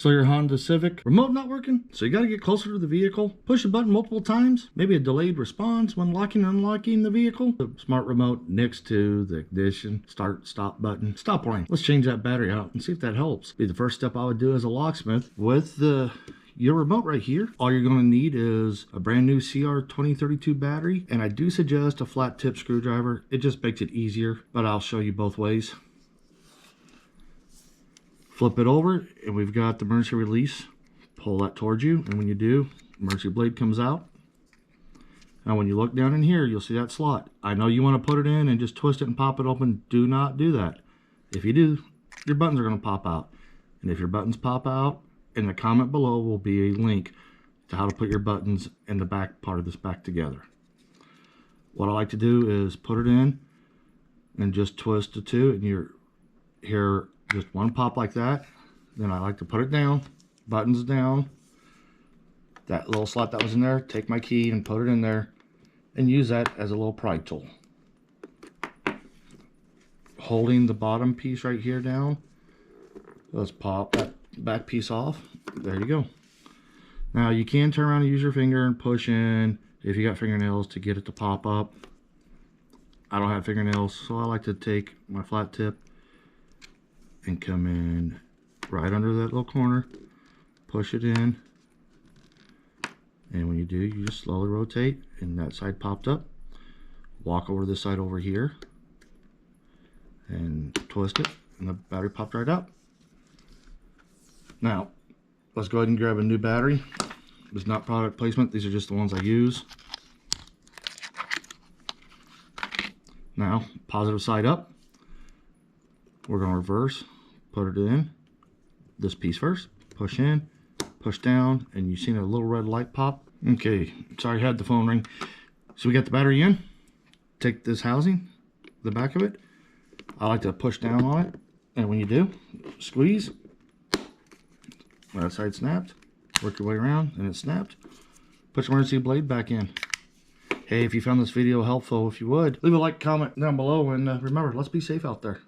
So your Honda Civic remote not working, so you got to get closer to the vehicle, push a button multiple times, maybe a delayed response when locking and unlocking the vehicle. The smart remote next to the ignition, start, stop button, stop line. Let's change that battery out and see if that helps. Be the first step I would do as a locksmith. With your remote right here, all you're going to need is a brand new CR2032 battery, and I do suggest a flat tip screwdriver. It just makes it easier, but I'll show you both ways. Flip it over, and we've got the emergency release. Pull that towards you, and when you do, emergency blade comes out. Now when you look down in here, you'll see that slot. I know you want to put it in and just twist it and pop it open. Do not do that. If you do, your buttons are going to pop out. And if your buttons pop out, in the comment below will be a link to how to put your buttons in the back part of this back together. What I like to do is put it in and just twist the two, and you're here. Just one pop like that. Then I like to put it down, buttons down. That little slot that was in there, take my key and put it in there and use that as a little pry tool. Holding the bottom piece right here down, let's pop that back piece off. There you go. Now you can turn around and use your finger and push in if you got fingernails to get it to pop up. I don't have fingernails, so I like to take my flat tip and come in right under that little corner, push it in, and when you do, you just slowly rotate, and that side popped up. Walk over this side over here and twist it, and the battery popped right out. Now let's go ahead and grab a new battery. It's not product placement, these are just the ones I use. Now positive side up. We're going to reverse, put it in, this piece first, push in, push down, and you've seen a little red light pop. Okay, sorry I had the phone ring. So we got the battery in, take this housing, the back of it, I like to push down on it, and when you do, squeeze, that side snapped, work your way around, and it snapped. Put your emergency blade back in. Hey, if you found this video helpful, if you would, leave a like, comment down below, and remember, let's be safe out there.